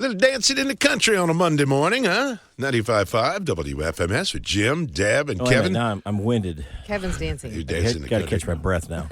little dancing in the country on a Monday morning, huh? 95.5 WFMS with Jim, Deb, and Kevin. Now I'm winded. Kevin's dancing. You're dancing in the Got to country. catch my breath now.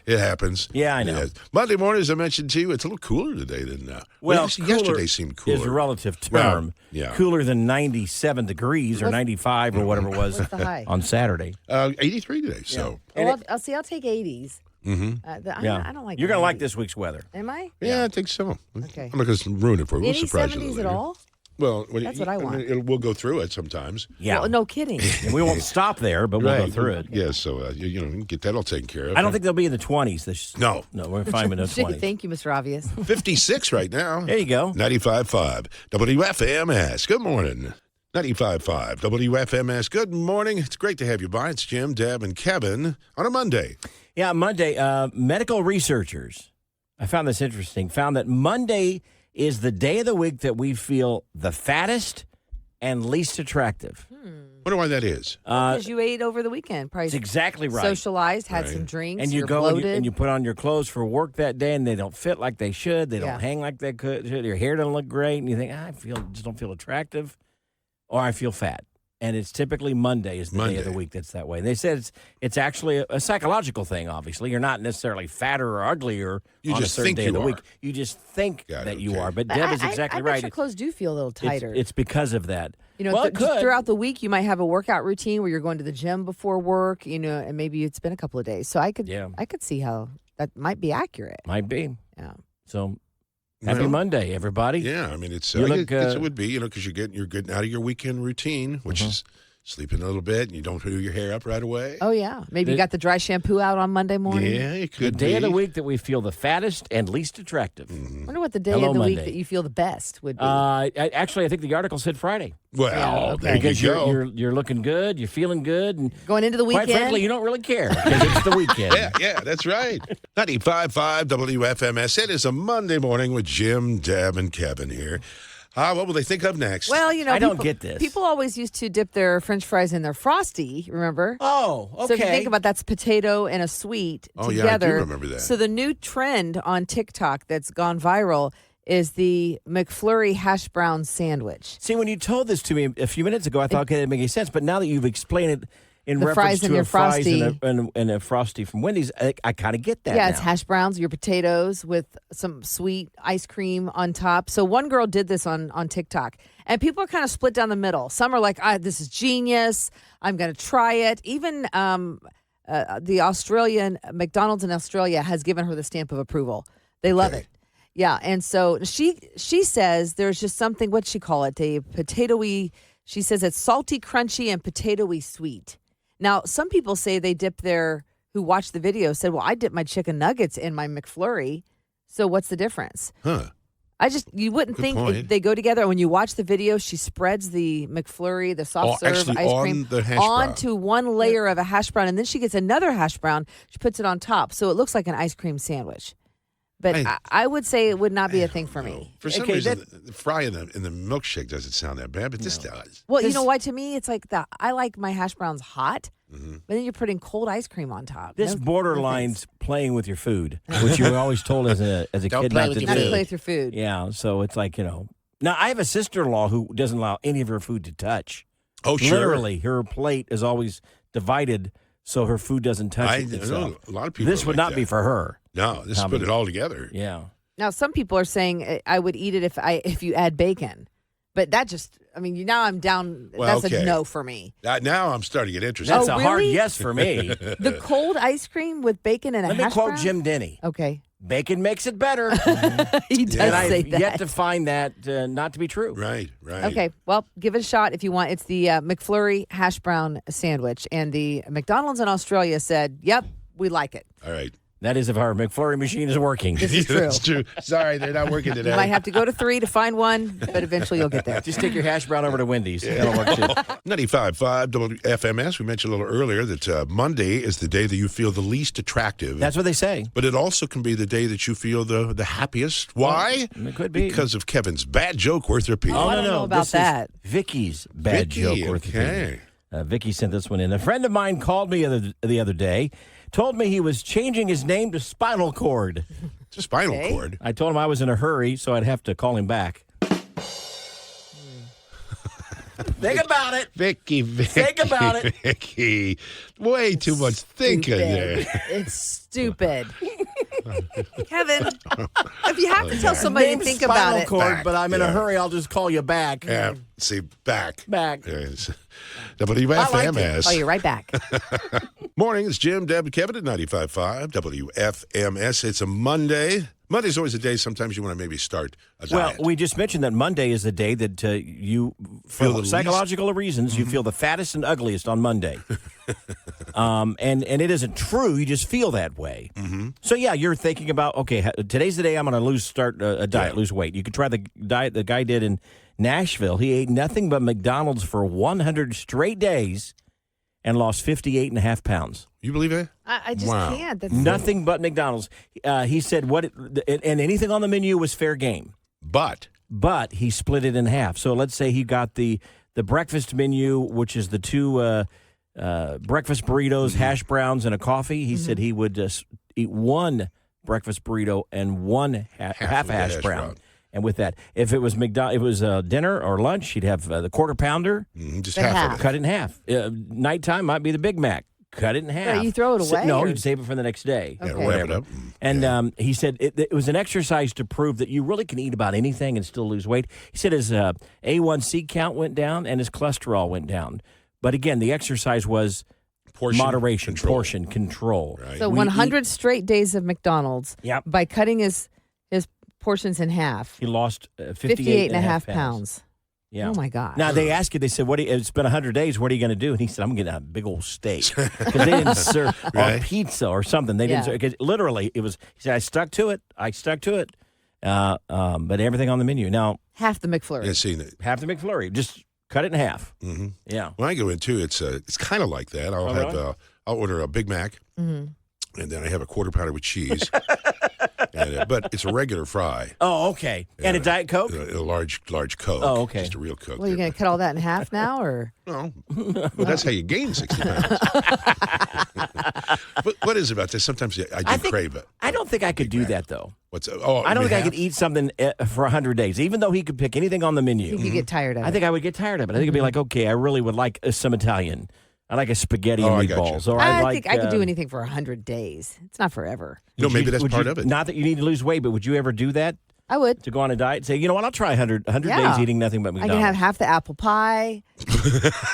It happens. Yeah, I know. Monday morning, as I mentioned to you, it's a little cooler today than yesterday seemed cooler. Is a relative term. Well, yeah. Cooler than 97 degrees or 95 or whatever it was What's the high? on Saturday. 83 today, so. Well, I'll take 80s. Mm-hmm. I don't like You're going to like 90s. this week's weather. Am I? Yeah, I think so. Okay. I'm not going to ruin it for you. We'll Any surprise you 70s later. at all? Well, That's what I want. We'll go through it sometimes. Yeah. Well, no kidding. And we won't stop there, but we'll go through it. Yeah, so you get that all taken care of. I don't think they'll be in the 20s. No. No, we're fine with the 20s. Thank you, Mr. Obvious. 56 right now. There you go. 95.5 WFMS. Good morning. 95.5 WFMS. Good morning. It's great to have you by. It's Jim, Deb, and Kevin on a Monday. Yeah, Monday, medical researchers, I found this interesting, found that Monday is the day of the week that we feel the fattest and least attractive. Wonder why that is. Because you ate over the weekend. Probably That's exactly right. socialized, had some drinks, And you you're go bloated. and you put on your clothes for work that day, and they don't fit like they should. They don't hang like they could. Your hair doesn't look great, and you think, just don't feel attractive, or I feel fat. And it's typically Monday is the day of the week that's that way. And they said it's actually a psychological thing, obviously. You're not necessarily fatter or uglier on a certain day of the week. You just think that you are. But Deb is exactly right. I bet your clothes do feel a little tighter. It's because of that. You know, just throughout the week, you might have a workout routine where you're going to the gym before work, and maybe it's been a couple of days. So I could see how that might be accurate. Might be. Yeah. So happy Monday, everybody. Yeah, I mean, it's I guess it would be, because you're getting out of your weekend routine, which is sleeping a little bit, and you don't do your hair up right away. Oh, yeah. Maybe you got the dry shampoo out on Monday morning. Yeah, it could be. The day of the week that we feel the fattest and least attractive. I wonder what the day of the week that you feel the best would be. Actually, I think the article said Friday. Well, there because you go. You're looking good, you're feeling good, and going into the weekend. Quite frankly, you don't really care because it's the weekend. Yeah, that's right. 95.5 WFMS. It is a Monday morning with Jim, Deb, and Kevin here. What will they think of next? Well, I don't get this. People always used to dip their French fries in their Frosty, remember? Oh, okay. So if you think about that's potato and a sweet together. Yeah, I do remember that. So the new trend on TikTok that's gone viral is the McFlurry hash brown sandwich. See, when you told this to me a few minutes ago, I thought, okay, that didn't make any sense. But now that you've explained it in reference to a fries and a Frosty from Wendy's, I kind of get that now. It's hash browns, your potatoes with some sweet ice cream on top. So one girl did this on TikTok, and people are kind of split down the middle. Some are like, this is genius. I'm going to try it. Even the Australian, McDonald's in Australia has given her the stamp of approval. They love it. Yeah, and so she says there's just something, what'd she call it? A potatoey, she says it's salty, crunchy, and potatoey sweet. Now, some people say they dip who watched the video said, well, I dip my chicken nuggets in my McFlurry, so what's the difference? Huh. You wouldn't think they go together. When you watch the video, she spreads the McFlurry, the soft serve ice cream onto one layer of a hash brown, and then she gets another hash brown. She puts it on top, so it looks like an ice cream sandwich. But I would say it would not be a thing for me. For some reason, the fry in the milkshake doesn't sound that bad, but this does. Well, you know why? To me, it's like I like my hash browns hot, but then you're putting cold ice cream on top. This borderline's playing with your food, which you were always told as a kid not to do. Not to play with your food. Yeah, so it's like, Now, I have a sister-in-law who doesn't allow any of her food to touch. Oh, sure. Literally, her plate is always divided so her food doesn't touch itself. A lot of people This would not be for her. No, this put it all together. Yeah. Now, some people are saying I would eat it if you add bacon. But that now I'm down. Well, that's a no for me. Now I'm starting to get interested. That's a hard yes for me. The cold ice cream with bacon and a hash brown? Let me quote Jim Denny. Okay. Bacon makes it better. He does and say I've that. yet to find that not to be true. Right. Okay, well, give it a shot if you want. It's the McFlurry hash brown sandwich. And the McDonald's in Australia said, yep, we like it. All right. That is if our McFlurry machine is working. This is true. That's true. Sorry, they're not working today. You might have to go to 3 to find one, but eventually you'll get there. Just take your hash brown over to Wendy's. Yeah. That'll work too. 95.5 WFMS. We mentioned a little earlier that Monday is the day that you feel the least attractive. That's what they say. But it also can be the day that you feel the happiest. Why? It could be. Because of Kevin's bad joke worth repeating. I don't know about this that. Is Vicky's bad joke worth repeating. Vicky sent this one in. A friend of mine called me the other day, told me he was changing his name to Spinal Cord. spinal cord. I told him I was in a hurry, so I'd have to call him back. Think about it. Vicky. Think about it. Vicky. Way too much thinking there. It's stupid. Kevin, if you have to tell somebody to think about it. Cord, but I'm in a hurry, I'll just call you back. Yeah, see, back. Back. There's WFMS. Oh, you're right back. Morning, it's Jim, Deb, and Kevin at 95.5 WFMS. It's a Monday. Monday's always a day sometimes you want to maybe start a diet. Well, we just mentioned that Monday is the day that you, for psychological reasons, you feel the fattest and ugliest on Monday. And it isn't true. You just feel that way. Mm-hmm. So, yeah, you're thinking about, okay, today's the day I'm going to start a diet, lose weight. You could try the diet the guy did in Nashville. He ate nothing but McDonald's for 100 straight days and lost 58.5 pounds. You believe it? I just can't. That's nothing but McDonald's. He said and anything on the menu was fair game. But he split it in half. So let's say he got the breakfast menu, which is the two breakfast burritos, hash browns, and a coffee. He said he would eat one breakfast burrito and one half hash brown. And with that, if it was dinner or lunch, he'd have the quarter pounder. Just half of it. Cut it in half. Nighttime might be the Big Mac. Cut it in half. So you throw it away? No, you'd save it for the next day. Okay. Wrap it up. And he said it was an exercise to prove that you really can eat about anything and still lose weight. He said his A1C count went down and his cholesterol went down. But again, the exercise was moderation, portion control. Right. So 100 straight days of McDonald's. Yep. By cutting his portions in half. He lost 58.5 pounds. Yeah. Oh, my God. Now, they asked you, they said, it's been 100 days, what are you going to do? And he said, I'm going to get a big old steak. Because they didn't serve, or pizza or something. They didn't serve, because literally, he said, I stuck to it. But everything on the menu. Now, half the McFlurry. Yeah, seen it. Half the McFlurry. Just cut it in half. Mm-hmm. Yeah. When I go in, too, it's kind of like that. I'll order a Big Mac, and then I have a quarter pounder with cheese. But it's a regular fry. Oh, okay. And a Diet Coke? A large Coke. Oh, okay. Just a real Coke. Well, you're going to cut all that in half now, or? No. Well, that's how you gain 60 pounds. But what is it about this? Sometimes I crave it. I don't think I could do that, though. I don't think I could eat something for 100 days, even though he could pick anything on the menu. You could get tired of it. I think I would get tired of it. I think it'd be like, okay, I really would like some Italian. I like a spaghetti and meatballs. Or I think I could do anything for 100 days. It's not forever. Maybe that's part of it. Not that you need to lose weight, but would you ever do that? I would. To go on a diet and say, you know what, I'll try 100 days eating nothing but McDonald's. I can have half the apple pie.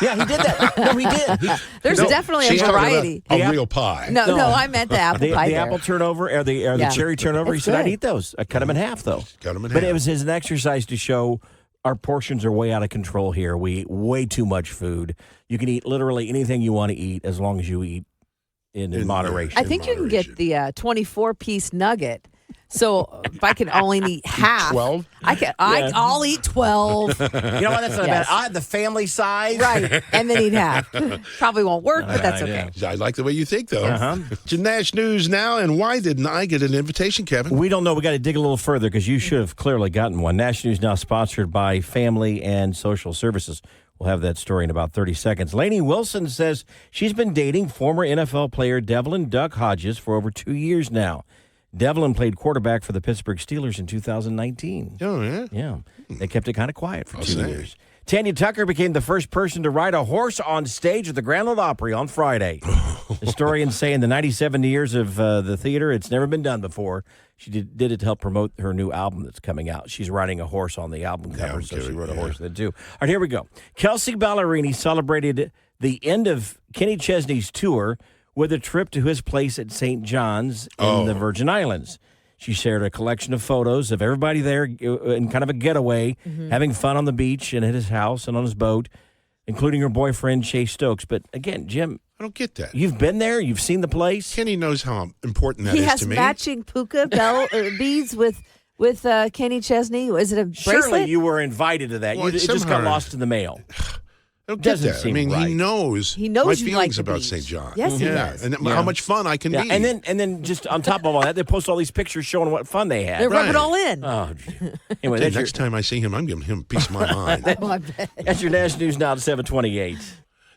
Yeah, he did that. No, he did. There's definitely a variety. A real pie. No, I meant the apple pie. The apple turnover or the cherry turnover. He said, I'd eat those. I cut them in half, though. Cut them in half. But it was an exercise to show our portions are way out of control here. We eat way too much food. You can eat literally anything you want to eat as long as you eat in moderation. I think you can get the 24-piece nugget. So if I can only eat half, 12? I'll eat 12. You know what? That's not bad. The family size, right? And then eat half. Probably won't work, but that's okay. Yeah. I like the way you think, though. To Nash News now, and why didn't I get an invitation, Kevin? We don't know. We got to dig a little further because you should have clearly gotten one. Nash News now sponsored by Family and Social Services. We'll have that story in about 30 seconds. Lainey Wilson says she's been dating former NFL player Devlin Duck Hodges for over 2 years now. Devlin played quarterback for the Pittsburgh Steelers in 2019. Oh, yeah? Yeah. They kept it kind of quiet for 2 years. Tanya Tucker became the first person to ride a horse on stage at the Grand Ole Opry on Friday. Historians say in the 97 years of the theater, it's never been done before. She did it to help promote her new album that's coming out. She's riding a horse on the album cover, so she rode a horse then, too. All right, here we go. Kelsey Ballerini celebrated the end of Kenny Chesney's tour with a trip to his place at St. John's in the Virgin Islands. She shared a collection of photos of everybody there in kind of a getaway, having fun on the beach and at his house and on his boat, including her boyfriend, Chase Stokes. But again, Jim, I don't get that. You've been there. You've seen the place. Kenny knows how important that is to me. He has matching puka beads with Kenny Chesney. Is it a bracelet? Surely you were invited to that. It just got lost in the mail. I don't get that. I mean, right. he knows my feelings about St. John. Yes, he does. And how much fun I can be. And then just on top of all that, they post all these pictures showing what fun they had. They rub it all in. Oh, anyway, next time I see him, I'm giving him a piece of my mind. That's your Nash News now at 7:28.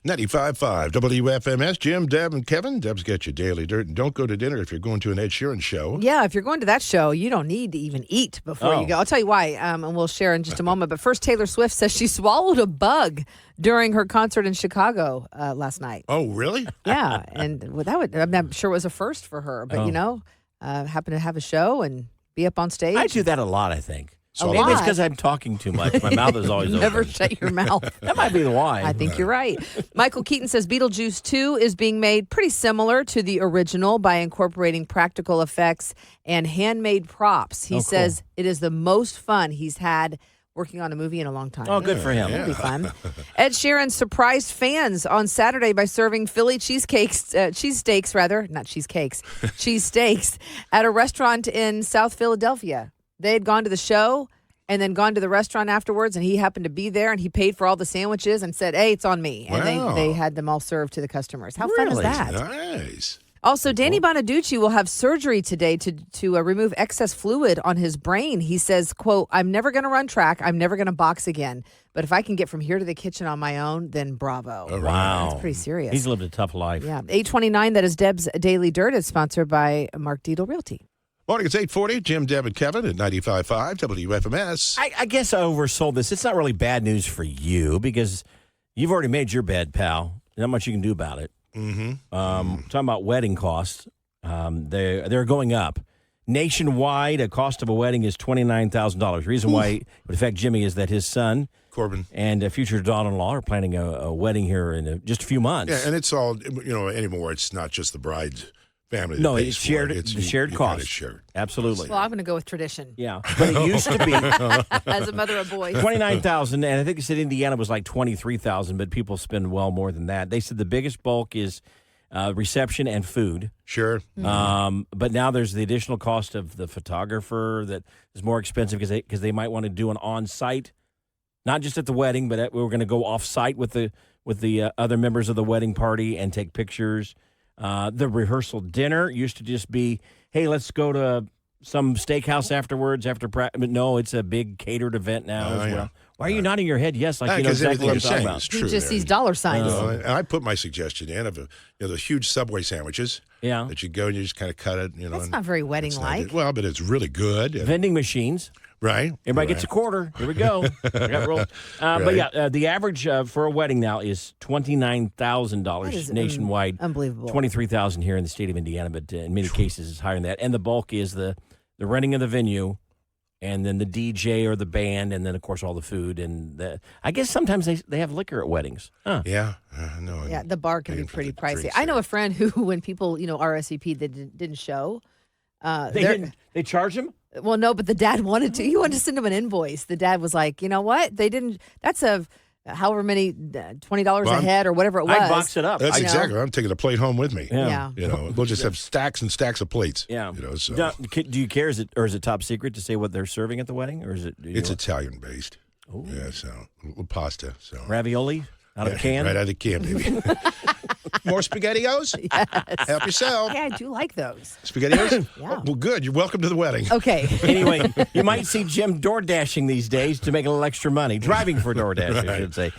95.5 WFMS. Jim, Deb, and Kevin. Deb's got you daily dirt. And don't go to dinner if you're going to an Ed Sheeran show. Yeah, if you're going to that show, you don't need to even eat before you go. I'll tell you why, and we'll share in just a moment. But first, Taylor Swift says she swallowed a bug during her concert in Chicago last night. Oh, really? Yeah, and I'm not sure it was a first for her, but happened to have a show and be up on stage. I do that a lot, I think. So maybe it's because I'm talking too much. My mouth is always Never open. shut your mouth. That might be the why. I think you're right. Michael Keaton says Beetlejuice 2 is being made pretty similar to the original by incorporating practical effects and handmade props. He says it is the most fun he's had working on a movie in a long time. Oh, good for him. That'll be fun. Ed Sheeran surprised fans on Saturday by serving Philly cheesesteaks at a restaurant in South Philadelphia. They had gone to the show and then gone to the restaurant afterwards, and he happened to be there, and he paid for all the sandwiches and said, hey, it's on me. And they had them all served to the customers. How fun is that? Nice. Also, Danny Bonaducci will have surgery today to remove excess fluid on his brain. He says, quote, I'm never going to run track. I'm never going to box again. But if I can get from here to the kitchen on my own, then bravo. Right. Wow. That's pretty serious. He's lived a tough life. Yeah. 829, that is Deb's Daily Dirt. It's sponsored by Mark Dietel Realty. Morning, it's 8:40. Jim, Deb, and Kevin at 95.5 WFMS. I guess I oversold this. It's not really bad news for you because you've already made your bed, pal. Not much you can do about it. Talking about wedding costs, they're going up. Nationwide, a cost of a wedding is $29,000. Reason why it would affect Jimmy is that his son, Corbin, and future daughter-in-law are planning a wedding here in just a few months. Yeah, and it's all, anymore. It's not just the bride's family. No, that it's pays shared. for it. The shared cost. Shared. Absolutely. Well, I'm going to go with tradition. Yeah, but it used to be As a mother of boys. $29,000, and I think it said Indiana was like $23,000, but people spend well more than that. They said the biggest bulk is reception and food. Sure. But now there's the additional cost of the photographer that is more expensive because they might want to do an on-site, not just at the wedding, but we're going to go off-site with the other members of the wedding party and take pictures. The rehearsal dinner used to just be, hey, let's go to some steakhouse afterwards after practice. But no, it's a big catered event now as well. Yeah. Why are you nodding your head? Yes, like you know Because exactly everything what I'm you're talking saying about. is true. He just sees dollar signs. And I put my suggestion in of the huge Subway sandwiches. Yeah. That you go and you just kind of cut it. That's and not very it's wedding-like. not- well, but it's really good. Vending machines. Right. Everybody gets a quarter. Here we go. I got rolled. But yeah, the average for a wedding now is $29,000 nationwide. Unbelievable. $23,000 here in the state of Indiana, but in many cases it's higher than that. And the bulk is the renting of the venue, and then the DJ or the band, and then of course all the food. And I guess sometimes they have liquor at weddings. Huh. Yeah. No. Yeah, the bar can be paying for pretty the pricey. drinks I know there. a friend who, when people, RSVP'd, they didn't show. They charge them? Well, no, but the dad wanted to. He wanted to send him an invoice. The dad was like, you know what? They didn't. That's however many, $20 a head or whatever it was. I'd box it up. That's exactly. I'm taking a plate home with me. Yeah. We'll just have stacks and stacks of plates. Yeah. So Do you care? Is it top secret to say what they're serving at the wedding, or is it? it's Italian based. Ooh. Yeah. So a little pasta. So Ravioli out of a can. Right out of the can, baby. More SpaghettiOs? Yes. Help yourself. Yeah, I do like those. SpaghettiOs? Yeah. Oh, well, good. You're welcome to the wedding. Okay. Anyway, you might see Jim door dashing these days to make a little extra money. Driving for DoorDash, I should say.